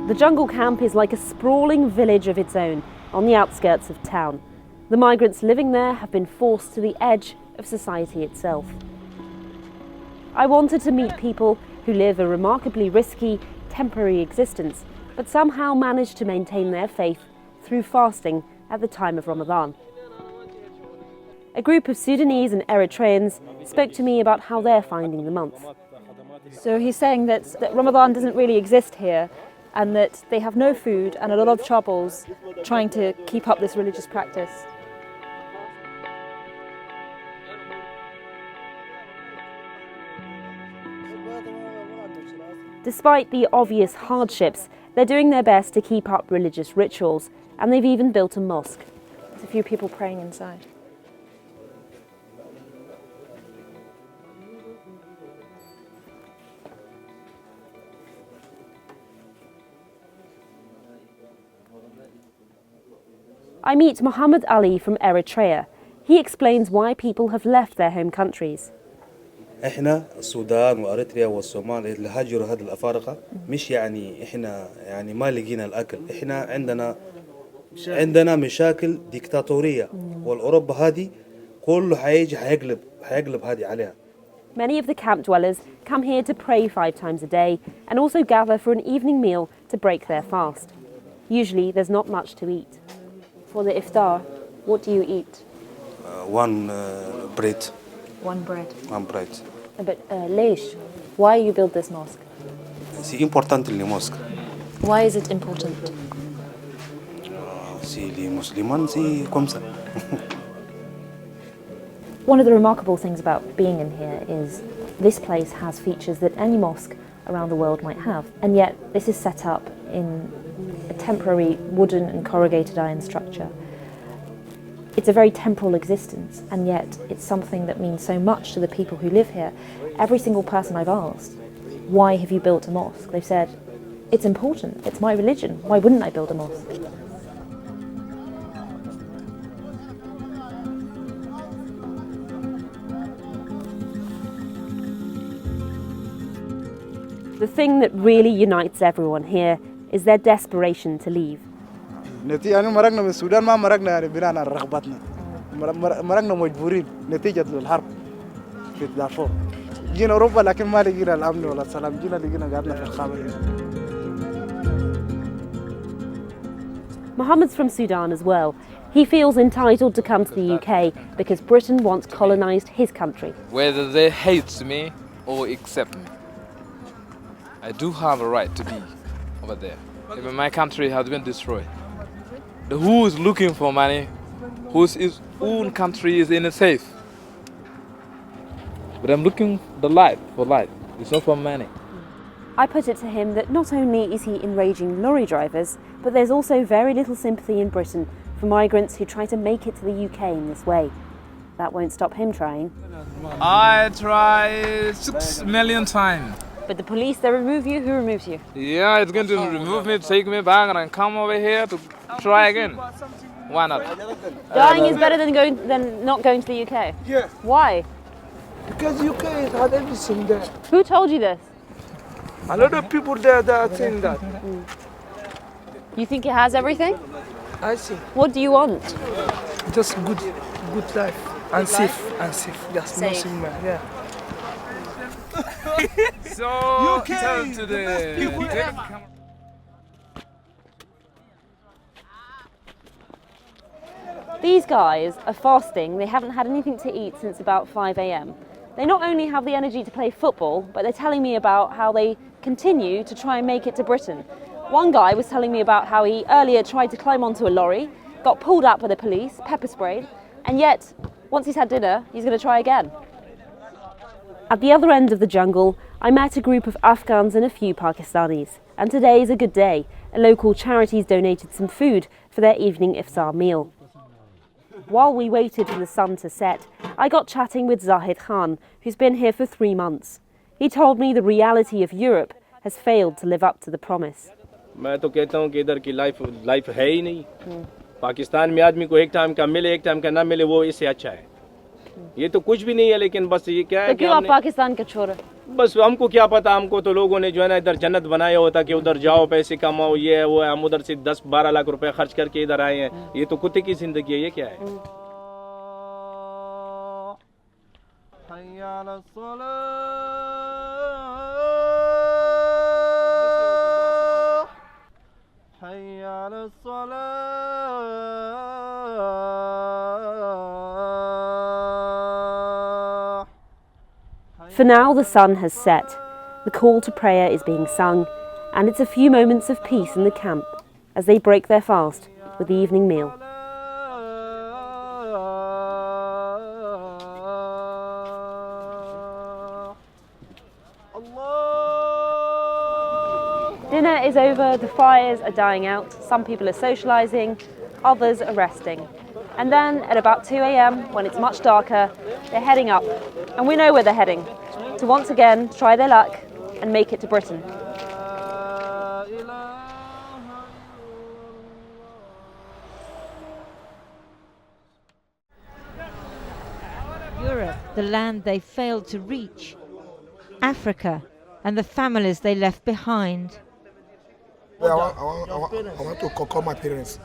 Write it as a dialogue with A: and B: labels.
A: The jungle camp is like a sprawling village of its own on the outskirts of town. The migrants living there have been forced to the edge of society itself. I wanted to meet people who live a remarkably risky, temporary existence, but somehow manage to maintain their faith through fasting at the time of Ramadan. A group of Sudanese and Eritreans spoke to me about how they're finding the month.
B: So he's saying that Ramadan doesn't really exist here, and that they have no food and a lot of troubles trying to keep up this religious practice.
A: Despite the obvious hardships, they're doing their best to keep up religious rituals, and they've even built a mosque.
B: There's a few people praying inside.
A: I meet Muhammad Ali from Eritrea. He explains why people have left their home countries.
C: احنا السودان واريتريا والصومال اللي هاجروا هذه الافارقه مش يعني احنا يعني ما لقينا الاكل، احنا عندنا مشاكل ديكتاتوريه، والاوروبا هذه كله حيجي حيقلب هذه عليها.
A: Many of the camp dwellers come here to pray 5 times a day and also gather for an evening meal to break their fast. Usually there's not much to eat. For the iftar, what do you eat?
C: One bread.
B: One bread.
C: One bread.
B: But ليش? Why you build this mosque?
C: It's important in the mosque.
B: Why is it important?
C: See the Muslims see كمسة.
A: One of the remarkable things about being in here is this place has features that any mosque around the world might have, and yet this is set up in a temporary wooden and corrugated iron structure. It's a very temporal existence, and yet it's something that means so much to the people who live here. Every single person I've asked, why have you built a mosque? They've said, it's important, it's my religion, why wouldn't I build a mosque? The thing that really unites everyone here is their desperation to leave.
D: أنا مرقنا من السودان ما مرقنا يعني بناء على رغبتنا مرقنا مجبورين نتيجة الحرب في دارفور جينا أوروبا لكن ما لقينا الأمن ولا السلام جينا لقينا قعدنا في الخابة.
A: Mohammed's from Sudan as well. He feels entitled to come to the UK because Britain once colonised his country.
E: Whether they hate me or accept me, I do have a right to be over there. Even my country has been destroyed. Who is looking for money, whose own country is in a safe. But I'm looking for life. It's not for money.
A: I put it to him that not only is he enraging lorry drivers, but there's also very little sympathy in Britain for migrants who try to make it to the UK in this way. That won't stop him trying.
E: I tried 6 million times.
A: But the police, they remove you. Who removes you?
E: Yeah, it's going to remove me, take me back, and come over here to try again. Why not?
A: Dying is better than not going to the UK.
D: Yeah.
A: Why?
D: Because UK has everything there.
A: Who told you this?
D: A lot of people there that are saying that.
A: You think it has everything?
D: I see.
A: What do you want?
D: Just good life and safe. Just nothing more. Yeah.
E: So, tell to the
A: These guys are fasting. They haven't had anything to eat since about 5 a.m. They not only have the energy to play football, but they're telling me about how they continue to try and make it to Britain. One guy was telling me about how he earlier tried to climb onto a lorry, got pulled out by the police, pepper sprayed, and yet, once he's had dinner, he's going to try again. At the other end of the jungle, I met a group of Afghans and a few Pakistanis. And today is a good day. A local charity's donated some food for their evening iftar meal. While we waited for the sun to set, I got chatting with Zahid Khan, who's been here for 3 months. He told me the reality of Europe has failed to live up to the promise.
F: मैं तो कहता हूँ कि इधर की life है ही नहीं। पाकिस्तान में आदमी को एक टाइम का मिले एक टाइम का ना मिले वो इससे अच्छा है। ये तो कुछ भी नहीं है, लेकिन बस ये क्या है
B: तो क्यों आप पाकिस्तान के छोड़े?
F: बस हमको क्या पता, हमको तो लोगों ने जो है ना इधर जन्नत बनाया होता कि उधर जाओ पैसे कमाओ ये है वो है। हम उधर से 10-12 लाख रुपए खर्च करके इधर आए हैं। ये तो कुत्ते की जिंदगी है, ये क्या है?
A: For now, the sun has set. The call to prayer is being sung, and it's a few moments of peace in the camp as they break their fast with the evening meal.
B: Dinner is over, the fires are dying out, some people are socialising, others are resting. And then at about 2 a.m, when it's much darker, they're heading up. And we know where they're heading, to once again try their luck and make it to Britain.
G: Europe, the land they failed to reach. Africa, and the families they left behind.
H: I want to call my parents.